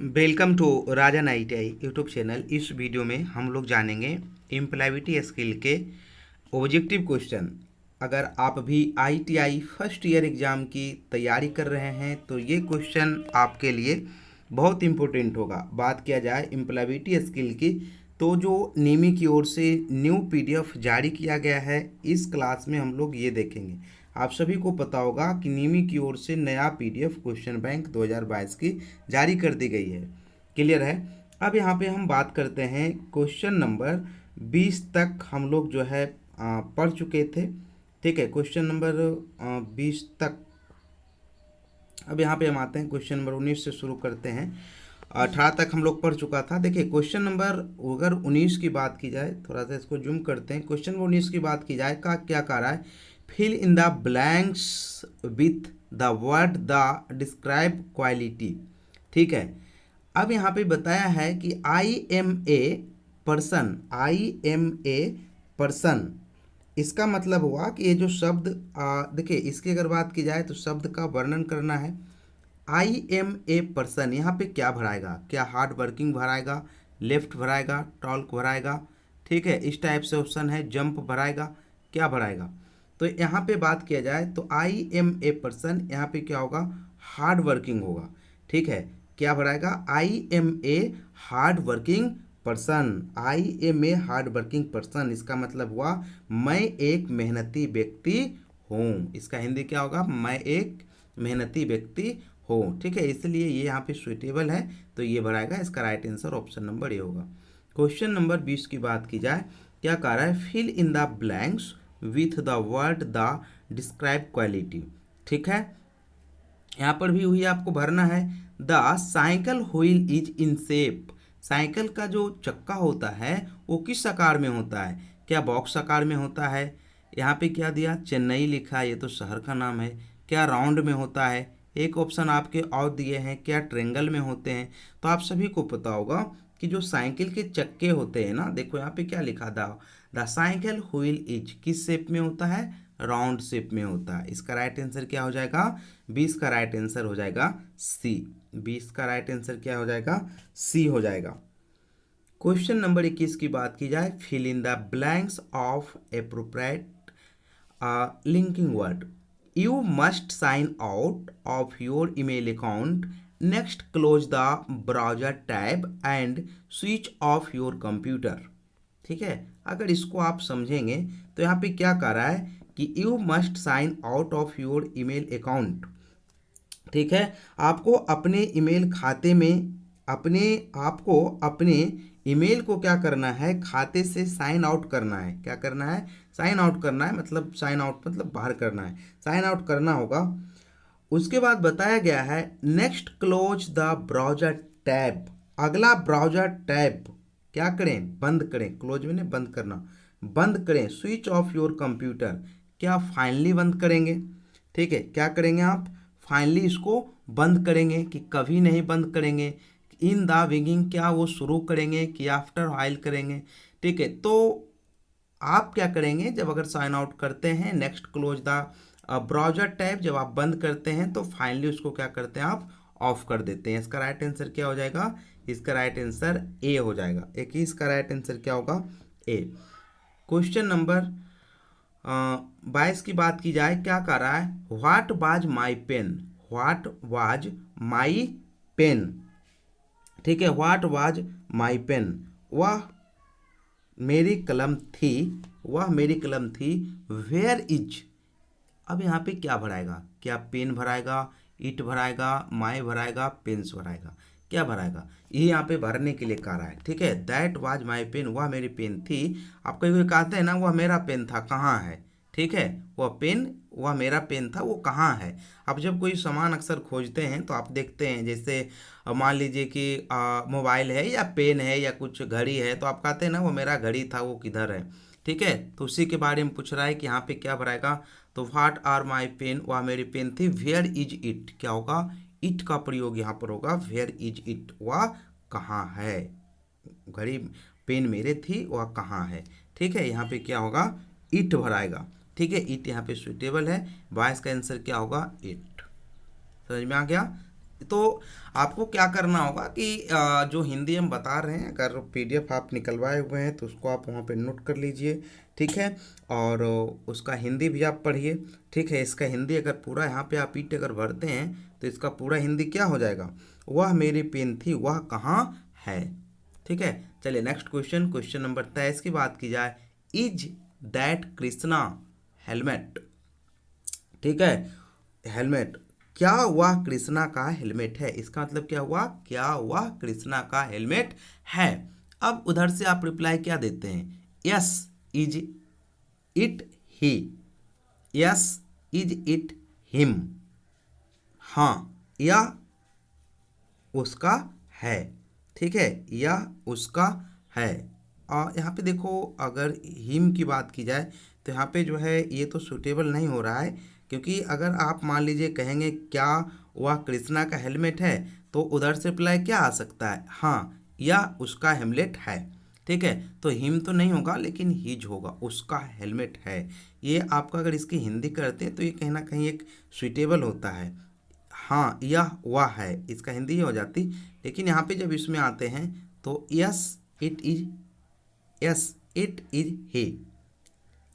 Welcome to Rajan ITI YouTube channel. इस video में हम लोग जानेंगे एम्प्लॉयबिलिटी स्किल के ऑब्जेक्टिव क्वेश्चन। अगर आप भी ITI फर्स्ट ईयर एग्ज़ाम की तैयारी कर रहे हैं तो ये क्वेश्चन आपके लिए बहुत इम्पोर्टेंट होगा। बात किया जाए एम्प्लॉयबिलिटी स्किल की, तो जो नेमी की ओर से न्यू PDF जारी किया गया है, इस क्लास में हम लोग ये देखेंगे। आप सभी को पता होगा कि नेमी की ओर से नया PDF क्वेश्चन बैंक 2022 की जारी कर दी गई है। क्लियर है। अब यहाँ पे हम बात करते हैं क्वेश्चन नंबर 20 तक हम लोग जो है पढ़ चुके थे। ठीक है, क्वेश्चन नंबर 20 तक। अब यहाँ पे हम आते हैं क्वेश्चन नंबर 19 से शुरू करते हैं। 18 तक हम लोग पढ़ चुका था। देखिए क्वेश्चन नंबर अगर 19 की बात की जाए, थोड़ा सा इसको जूम करते हैं। क्वेश्चन नंबर 19 की बात की जाए, का क्या कह रहा है, fill in the blanks with the word the describe quality. ठीक है, अब यहाँ पे बताया है कि I am a पर्सन। इसका मतलब हुआ कि ये जो शब्द देखिए, इसकी अगर बात की जाए तो शब्द का वर्णन करना है। I am a पर्सन, यहाँ पे क्या भराएगा, क्या हार्ड वर्किंग भराएगा, लेफ्ट भराएगा, टॉल्क भराएगा। ठीक है, इस टाइप से ऑप्शन है, जंप भराएगा, क्या भराएगा। तो यहाँ पे बात किया जाए तो I am a पर्सन, यहाँ पे क्या होगा, हार्ड वर्किंग होगा। ठीक है, क्या भराएगा, I am a hard working person. I am a hard working person, इसका मतलब हुआ मैं एक मेहनती व्यक्ति हूँ। इसका हिंदी क्या होगा, मैं एक मेहनती व्यक्ति हूँ। ठीक है, इसलिए ये यहाँ पे सुइटेबल है, तो ये भराएगा। इसका right answer option number A होगा। क्वेश्चन नंबर 20 की बात की जाए, क्या कह रहा है, fill in the blanks with the word the describe quality. ठीक है, यहाँ पर भी वही आपको भरना है। The cycle wheel is in shape. साइकिल का जो चक्का होता है वो किस आकार में होता है, क्या बॉक्स आकार में होता है। यहाँ पे क्या दिया, चेन्नई लिखा है, ये तो शहर का नाम है। क्या राउंड में होता है, एक ऑप्शन आपके और दिए हैं, क्या ट्रेंगल में होते हैं। तो आप सभी को पता होगा कि जो साइकिल के चक्के होते हैं ना, देखो यहाँ पे क्या लिखा था, द साइकिल व्हील इज किस शेप में होता है, राउंड शेप में होता है। इसका राइट आंसर क्या हो जाएगा, 20 का राइट आंसर हो जाएगा सी। 20 का राइट आंसर क्या हो जाएगा, सी हो जाएगा। क्वेश्चन नंबर 21 की बात की जाए, fill in the blanks of appropriate linking word. You must sign out of your email account, next close the browser tab and switch off your computer. ठीक है, अगर इसको आप समझेंगे तो यहाँ पे क्या कह रहा है कि you must sign out of your email account. ठीक है, आपको अपने ईमेल खाते में अपने ईमेल को क्या करना है, खाते से साइन आउट करना है। क्या करना है, साइन आउट करना है, मतलब साइन आउट मतलब बाहर करना है, साइन आउट करना होगा। उसके बाद बताया गया है, next close the browser tab. अगला ब्राउजर टैब क्या करें, बंद करें। क्लोज में बंद करना, बंद करें। स्विच ऑफ योर कंप्यूटर, क्या फाइनली बंद करेंगे। ठीक है, क्या करेंगे आप, फाइनली इसको बंद करेंगे कि कभी नहीं बंद करेंगे। इन द बिगिनिंग, क्या वो शुरू करेंगे कि आफ्टर व्हाइल करेंगे। ठीक है, तो आप क्या करेंगे, जब अगर साइन आउट करते हैं, next close the browser tab, जब आप बंद करते हैं तो फाइनली उसको क्या करते हैं, आप ऑफ कर देते हैं। इसका राइट आंसर क्या हो जाएगा, इसका राइट आंसर ए हो जाएगा। 21 का राइट आंसर क्या होगा, ए। क्वेश्चन नंबर 22 की बात की जाए, क्या कह रहा है, what was my pen. What was my pen. ठीक है, व्हाट वाज माई पेन, वह मेरी कलम थी, वह मेरी कलम थी। वेयर इज, अब यहाँ पे क्या भराएगा, क्या पेन भराएगा, इट भराएगा, माई भराएगा, पेन्स भराएगा, क्या भराएगा, ये यहाँ पे भरने के लिए कह रहा है। ठीक है, दैट वाज माई पेन, वह मेरी पेन थी। आप कहीं कोई कहते हैं ना, वह मेरा पेन था, कहाँ है। ठीक है, वह पेन, वह मेरा पेन था, वो कहाँ है। अब जब कोई सामान अक्सर खोजते हैं तो आप देखते हैं, जैसे मान लीजिए कि मोबाइल है या पेन है या कुछ घड़ी है, तो आप कहते हैं ना, वो मेरा घड़ी था, वो किधर है। ठीक है, तो उसी के बारे में पूछ रहा है कि यहाँ पे क्या भराएगा। तो व्हाट आर माई पेन, वह मेरी पेन थी। वेयर इज इट, क्या होगा, इट का प्रयोग यहाँ पर होगा। वेयर इज इट, वह कहाँ है, घड़ी पेन मेरे थी, वह कहाँ है। ठीक है, यहाँ पे क्या होगा, इट भराएगा। ठीक है, इट यहाँ पे सुइटेबल है। 22 का आंसर क्या होगा, इट। समझ में आ गया। तो आपको क्या करना होगा कि जो हिंदी हम बता रहे हैं, अगर पीडीएफ आप निकलवाए हुए हैं तो उसको आप वहाँ पे नोट कर लीजिए, ठीक है। और उसका हिंदी भी आप पढ़िए, ठीक है। इसका हिंदी अगर पूरा यहाँ पे आप ईट अगर भरते हैं तो इसका पूरा हिंदी क्या हो जाएगा, वह मेरी पेन थी वह कहाँ है, ठीक है। चलिए नेक्स्ट क्वेश्चन, क्वेश्चन नंबर 23 की बात की जाए। इज दैट कृष्णा हेलमेट, ठीक है। हेलमेट, क्या वह कृष्णा का हेलमेट है, इसका मतलब क्या हुआ, क्या वह कृष्णा का हेलमेट है। अब उधर से आप रिप्लाई क्या देते हैं, yes is it he, yes is it him, हाँ यह उसका है, ठीक है, यह उसका है। और यहाँ पे देखो अगर हिम की बात की जाए तो यहाँ पे जो है ये तो सूटेबल नहीं हो रहा है, क्योंकि अगर आप मान लीजिए कहेंगे क्या वह कृष्णा का हेलमेट है, तो उधर से रिप्लाई क्या आ सकता है, हाँ यह उसका हेलमेट है, ठीक है। तो हिम तो नहीं होगा लेकिन हिज होगा, उसका हेलमेट है। ये आपका अगर इसकी हिंदी करते हैं तो ये कहीं ना कहीं एक सुइटेबल होता है, हाँ यह वह है, इसका हिंदी ही हो जाती। लेकिन यहाँ पे जब इसमें आते हैं तो yes it is, yes it is he,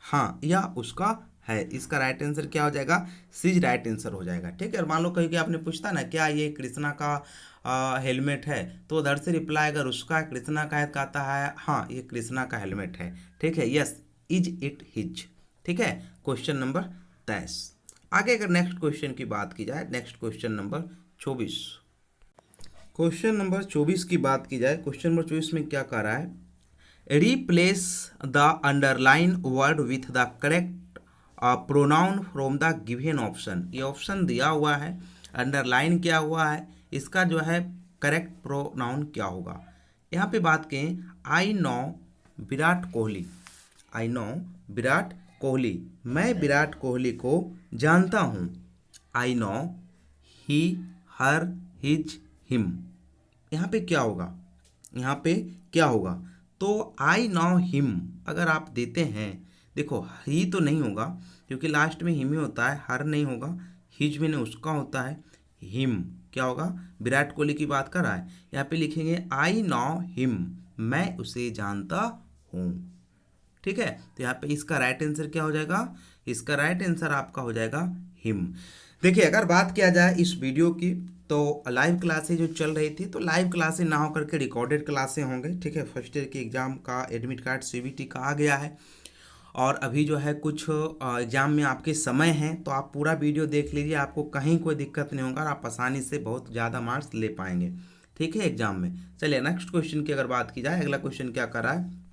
हाँ यह उसका है, इसका राइट आंसर क्या हो जाएगा, सीज राइट आंसर हो जाएगा, ठीक है। और मान लो कहीं कि आपने पूछता ना क्या ये कृष्णा का हेलमेट है, तो उधर से रिप्लाई अगर उसका कृष्णा का है कहता है हाँ ये कृष्णा का हेलमेट है, ठीक है, यस इज इट हिज, ठीक है। Question number 23। आगे अगर नेक्स्ट क्वेश्चन की बात की जाए, next question number 24, question number 24 की बात की जाए, क्वेश्चन नंबर 24 में क्या कह रहा है, replace the underline word with the correct pronoun from the given option. ये ऑप्शन दिया हुआ है, अंडरलाइन किया हुआ है, इसका जो है करेक्ट प्रोनाउन क्या होगा। यहाँ पे बात करें, I know Virat Kohli, I know Virat Kohli, मैं विराट कोहली को जानता हूँ, I know he her his him. यहाँ पे क्या होगा, यहाँ पे क्या होगा, तो आई नो हिम अगर आप देते हैं, देखो ही तो नहीं होगा क्योंकि लास्ट में हिम ही होता है, हर नहीं होगा, हिज में नहीं उसका होता है, हिम क्या होगा, विराट कोहली की बात कर रहा है, यहाँ पे लिखेंगे आई नो हिम, मैं उसे जानता हूँ, ठीक है। तो यहाँ पे इसका राइट आंसर क्या हो जाएगा, इसका राइट आंसर आपका हो जाएगा हिम। देखिए अगर बात किया जाए इस वीडियो की, तो लाइव क्लासेज जो चल रही थी, तो लाइव क्लासेज ना होकर के रिकॉर्डेड क्लासें होंगे, ठीक है। फर्स्ट ईयर के एग्जाम का एडमिट कार्ड सीबीटी का आ गया है, और अभी जो है कुछ एग्जाम में आपके समय हैं, तो आप पूरा वीडियो देख लीजिए, आपको कहीं कोई दिक्कत नहीं होगा, आप आसानी से बहुत ज़्यादा मार्क्स ले पाएंगे, ठीक है, एग्जाम में। चलिए नेक्स्ट क्वेश्चन की अगर बात की जाए, अगला क्वेश्चन क्या कर रहा है,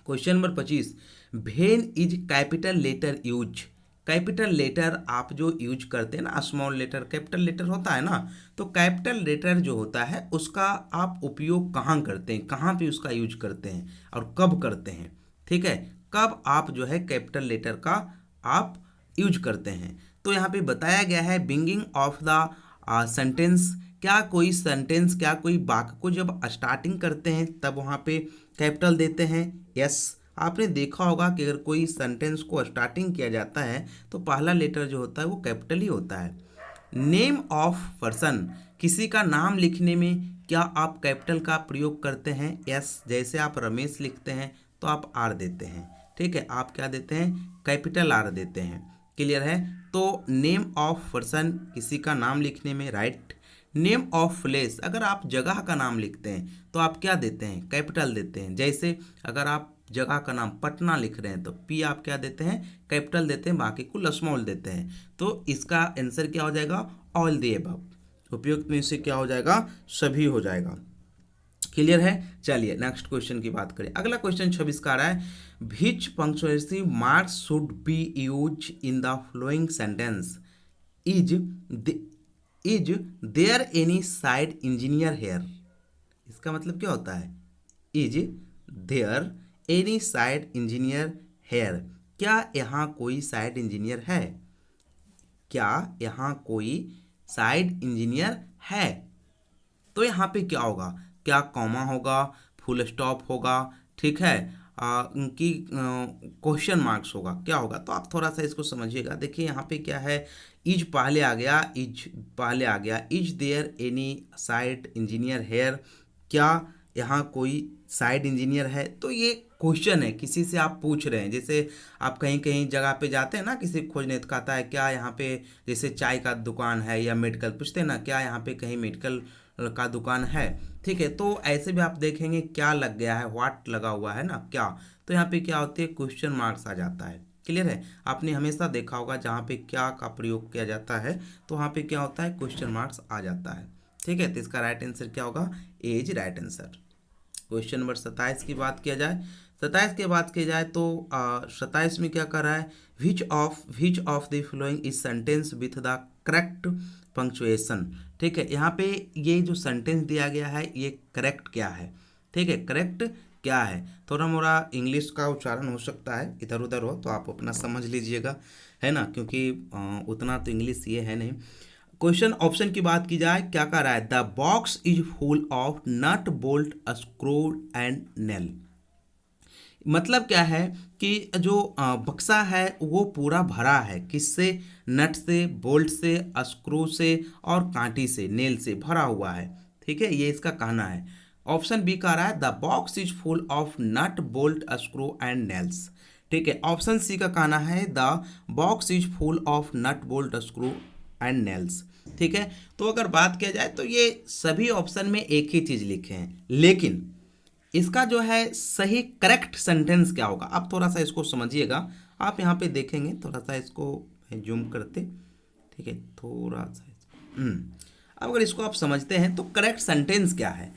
question number 25, when is capital letter use. Capital letter आप जो यूज करते हैं ना, स्मॉल लेटर कैपिटल लेटर होता है ना, तो कैपिटल लेटर जो होता है उसका आप उपयोग कहाँ करते हैं, कहाँ पे उसका यूज करते हैं और कब करते हैं, ठीक है, कब आप जो है कैपिटल लेटर का आप यूज करते हैं। तो यहाँ पे बताया गया है बिगिनिंग ऑफ द सेंटेंस, क्या कोई सेंटेंस, क्या कोई वाक्य को जब स्टार्टिंग करते हैं तब वहाँ पे कैपिटल देते हैं, यस। आपने देखा होगा कि अगर कोई सेंटेंस को स्टार्टिंग किया जाता है तो पहला लेटर जो होता है वो कैपिटल ही होता है। नेम ऑफ पर्सन, किसी का नाम लिखने में क्या आप कैपिटल का प्रयोग करते हैं, यस। जैसे आप रमेश लिखते हैं तो आप आर देते हैं, ठीक है, आप क्या देते हैं, कैपिटल आर देते हैं, क्लियर है। तो नेम ऑफ पर्सन किसी का नाम लिखने में, राइट। नेम ऑफ प्लेस, अगर आप जगह का नाम लिखते हैं तो आप क्या देते हैं, कैपिटल देते हैं। जैसे अगर आप जगह का नाम पटना लिख रहे हैं तो पी आप क्या देते हैं, कैपिटल देते हैं, बाकी को स्मॉल देते हैं। तो इसका आंसर क्या हो जाएगा, ऑल द अबव, उपयुक्त में से क्या हो जाएगा, सभी हो जाएगा, क्लियर है। चलिए नेक्स्ट क्वेश्चन की बात करें, अगला क्वेश्चन 26 का आ रहा है, which punctuation marks should be use in the flowing sentence, is is there any side engineer here. इसका मतलब क्या होता है, is there any side engineer here, क्या यहाँ कोई साइड इंजीनियर है, क्या यहाँ कोई साइड इंजीनियर है। तो यहाँ पे क्या होगा, क्या कॉमा होगा, फुल स्टॉप होगा, ठीक है, की क्वेश्चन मार्क्स होगा, क्या होगा, तो आप थोड़ा सा इसको समझिएगा। देखिए यहाँ पे क्या है, इज पहले आ गया, is there any site engineer here, क्या यहाँ कोई साइड इंजीनियर है। तो ये क्वेश्चन है, किसी से आप पूछ रहे हैं, जैसे आप कहीं कहीं जगह पे जाते हैं ना, किसी खोजने तो कहता है क्या यहाँ पे, जैसे चाय का दुकान है या मेडिकल, पूछते हैं ना क्या यहाँ पे कहीं मेडिकल का दुकान है। ठीक है, तो ऐसे भी आप देखेंगे क्या लग गया है, व्हाट लगा हुआ है ना, क्या, तो यहाँ पे क्या होती है, क्वेश्चन मार्क्स आ जाता है। क्लियर है, आपने हमेशा देखा होगा जहाँ पे क्या का प्रयोग किया जाता है तो वहाँ पे क्या होता है, क्वेश्चन मार्क्स आ जाता है। ठीक है, तो इसका राइट आंसर क्या होगा, A is right answer. Question number 27 की बात किया जाए, 27 की बात की जाए तो 27 में क्या कर रहा है, which of the following is sentence with the correct punctuation. ठीक है, यहाँ पे ये जो सेंटेंस दिया गया है ये करेक्ट क्या है। ठीक है, करेक्ट क्या है, थोड़ा मोड़ा इंग्लिश का उच्चारण हो सकता है इधर उधर हो तो आप अपना समझ लीजिएगा, है ना, क्योंकि उतना तो इंग्लिश ये है नहीं। क्वेश्चन ऑप्शन की बात की जाए, क्या कह रहा है, the box is full of nut bolt screw and nail. मतलब क्या है कि जो बक्सा है वो पूरा भरा है, किससे, नट से, बोल्ट से, स्क्रू से और कांटी से, नेल से भरा हुआ है। ठीक है, ये इसका कहना है। ऑप्शन बी कह रहा है the box is full of nut bolt screw and nails. ठीक है, ऑप्शन सी का कहना है the box is full of nut bolt screw and nails. ठीक है, तो अगर बात किया जाए तो ये सभी ऑप्शन में एक ही चीज लिखे हैं, लेकिन इसका जो है सही करेक्ट सेंटेंस क्या होगा, आप थोड़ा सा इसको समझिएगा। आप यहाँ पे देखेंगे, थोड़ा सा इसको जूम करते, ठीक है, थोड़ा सा अब अगर इसको आप समझते हैं तो करेक्ट सेंटेंस क्या है,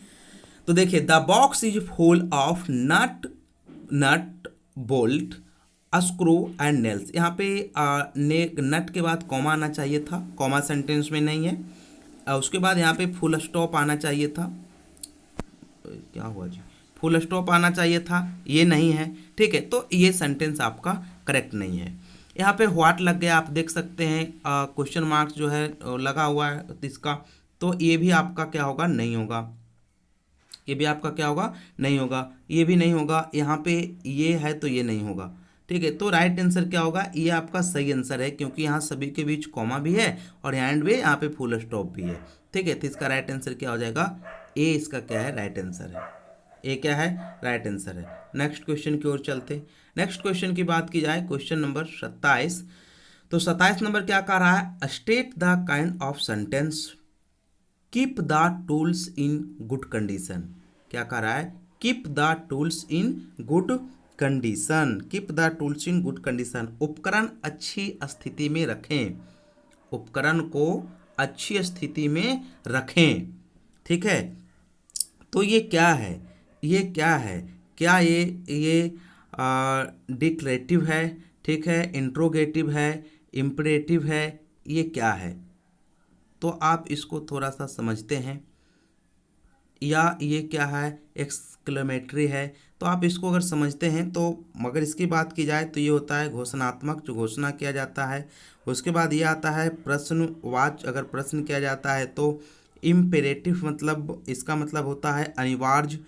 तो देखिए the box is full of nut bolt screw and nails. यहाँ पे नट के बाद कॉमा आना चाहिए था, कॉमा सेंटेंस में नहीं है। उसके बाद यहाँ पे फुल स्टॉप आना चाहिए था, क्या हुआ जी, फुल स्टॉप आना चाहिए था, ये नहीं है। ठीक है, तो ये सेंटेंस आपका करेक्ट नहीं है। यहाँ पे व्हाट लग गया, आप देख सकते हैं क्वेश्चन मार्क्स जो है लगा हुआ है इसका, तो ये भी आपका क्या होगा, नहीं होगा, ये भी आपका क्या होगा, नहीं होगा, ये भी नहीं होगा, यहाँ पे ये है तो ये नहीं होगा। ठीक है, तो राइट आंसर क्या होगा, ये आपका सही आंसर है, क्योंकि यहाँ सभी के बीच कॉमा भी है और एंड भी, यहाँ पे फुल स्टॉप भी है। ठीक है, तो इसका राइट आंसर क्या हो जाएगा, ए इसका क्या है, राइट आंसर है, ए क्या है, राइट आंसर है। नेक्स्ट क्वेश्चन की ओर चलते, नेक्स्ट क्वेश्चन की बात की जाए, क्वेश्चन नंबर 27, तो 27 नंबर क्या कह रहा है, state the kind of sentence keep the tools in good condition. क्या कह रहा है, keep the tools in good condition, keep the tools in good condition, उपकरण अच्छी स्थिति में रखें, उपकरण को अच्छी स्थिति में रखें। ठीक है, तो ये क्या है, ये क्या है, क्या ये डिक्लेरेटिव है, ठीक है, इंट्रोगेटिव है, इम्परेटिव है, ये क्या है, तो आप इसको थोड़ा सा समझते हैं, या ये क्या है, एक्सक्लेमेटरी है, तो आप इसको अगर समझते हैं तो, मगर इसकी बात की जाए तो ये होता है घोषणात्मक, जो घोषणा किया जाता है। उसके बाद ये आता है प्रश्नवाच, अगर प्रश्न किया जाता है तो इम्पेरेटिव, मतलब इसका मतलब होता है अनिवार्य,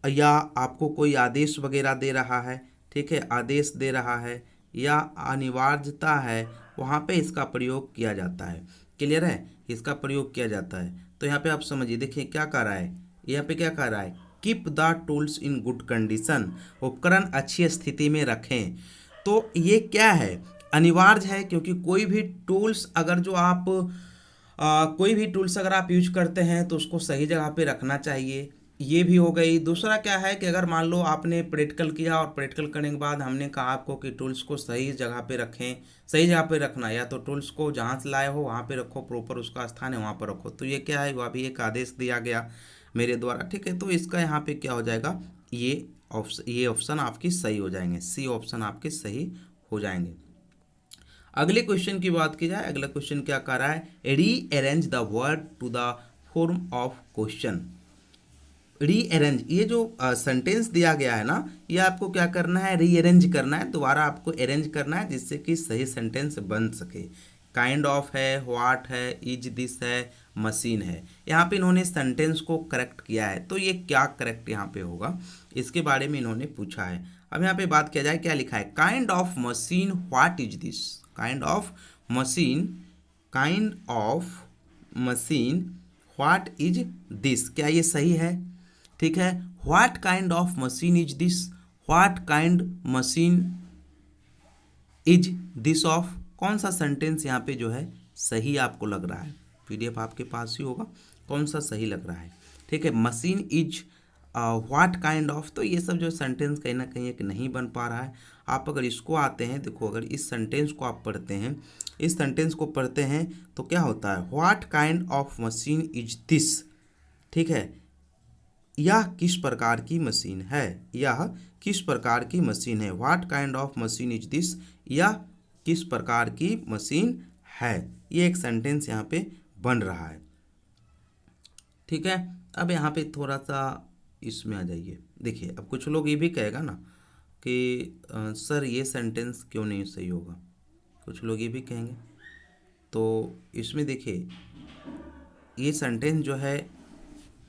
या आपको कोई आदेश वगैरह दे रहा है, ठीक है, आदेश दे रहा है या अनिवार्यता है, वहाँ पे इसका प्रयोग किया जाता है। क्लियर है, इसका प्रयोग किया जाता है। तो यहाँ पे आप समझिए, देखिए क्या कह रहा है, यहाँ पे क्या कह रहा है, keep the tools in good condition, उपकरण अच्छी स्थिति में रखें। तो ये क्या है, अनिवार्य है, क्योंकि कोई भी टूल्स अगर जो आप कोई भी टूल्स अगर आप यूज करते हैं तो उसको सही जगह पे रखना चाहिए, ये भी हो गई। दूसरा क्या है कि अगर मान लो आपने प्रैक्टिकल किया और प्रैक्टिकल करने के बाद हमने कहा आपको कि टूल्स को सही जगह पे रखें, सही जगह पे रखना, या तो टूल्स को जहाँ से लाए हो वहाँ पे रखो, प्रॉपर उसका स्थान है वहाँ पर रखो, तो ये क्या है, वह भी एक आदेश दिया गया मेरे द्वारा। ठीक है, तो इसका यहाँ पे क्या हो जाएगा, ये ऑप्शन आपकी सही हो जाएंगे, सी ऑप्शन आपके सही हो जाएंगे। अगले क्वेश्चन की बात की जाए, अगला क्वेश्चन क्या कह रहा है, rearrange the word to the form of question. Rearrange, ये जो सेंटेंस दिया गया है ना, ये आपको क्या करना है, रीअरेंज करना है, दोबारा आपको अरेंज करना है, जिससे कि सही सेंटेंस बन सके। काइंड ऑफ है, व्हाट है, इज दिस है, मशीन है। यहाँ पे इन्होंने सेंटेंस को करेक्ट किया है, तो ये क्या करेक्ट यहाँ पे होगा इसके बारे में इन्होंने पूछा है। अब यहाँ पे बात किया जाए, क्या लिखा है, kind of machine what is this, kind of machine, kind of machine what is this, क्या ये सही है? ठीक है, what kind of machine is this, what kind machine is this of, कौन सा सेंटेंस यहाँ पे जो है सही आपको लग रहा है? पीडीएफ आपके पास ही होगा, कौन सा सही लग रहा है? ठीक है, machine is what kind of, तो ये सब जो सेंटेंस कहीं ना कहीं एक नहीं बन पा रहा है। आप अगर इसको आते हैं, देखो अगर इस सेंटेंस को आप पढ़ते हैं, इस सेंटेंस को पढ़ते हैं तो क्या होता है, what kind of machine is this, ठीक है, यह किस प्रकार की मशीन है, यह किस प्रकार की मशीन है, what kind of machine is this, यह किस प्रकार की मशीन है, ये एक सेंटेंस यहाँ पे बन रहा है। ठीक है, अब यहाँ पे थोड़ा सा इसमें आ जाइए, देखिए अब कुछ लोग ये भी कहेगा ना कि सर ये सेंटेंस क्यों नहीं सही होगा, कुछ लोग ये भी कहेंगे। तो इसमें देखिए ये सेंटेंस जो है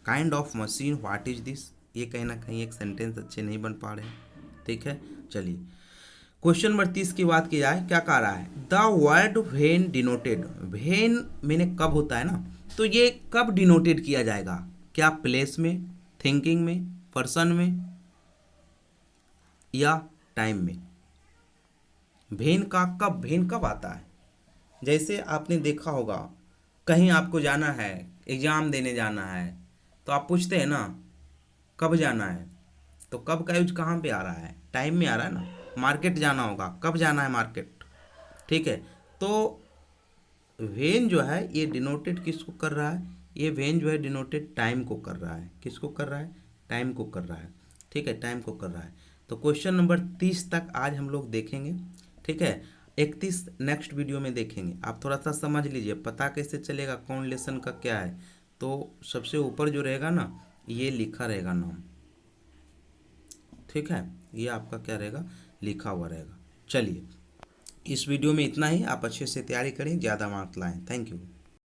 kind of machine what is this, ये कहीं ना कहीं एक सेंटेंस अच्छे नहीं बन पा रहे हैं। ठीक है, चलिए क्वेश्चन नंबर 30 की बात की जाए, क्या कह रहा है, the word when denoted, when मैंने कब होता है ना, तो ये कब डिनोटेड किया जाएगा, क्या प्लेस में, थिंकिंग में, पर्सन में या टाइम में? व्हेन का कब, व्हेन कब आता है? जैसे आपने देखा होगा कहीं आपको जाना है, एग्जाम देने जाना है, तो आप पूछते हैं ना कब जाना है, तो कब का यूज कहाँ पे आ रहा है, टाइम में आ रहा है ना। मार्केट जाना होगा, कब जाना है मार्केट, ठीक है, तो वेन जो है ये डिनोटेड किसको कर रहा है, ये वेन जो है डिनोटेड टाइम को कर रहा है, किसको कर रहा है, टाइम को कर रहा है। ठीक है, टाइम को कर रहा है। तो क्वेश्चन नंबर 30 तक आज हम लोग देखेंगे। ठीक है, 31 नेक्स्ट वीडियो में देखेंगे। आप थोड़ा सा समझ लीजिए, पता कैसे चलेगा कौन लेसन का क्या है, तो सबसे ऊपर जो रहेगा ना ये लिखा रहेगा नाम, ठीक है, ये आपका क्या रहेगा, लिखा हुआ रहेगा। चलिए इस वीडियो में इतना ही, आप अच्छे से तैयारी करें, ज़्यादा मार्क्स लाएं। Thank you.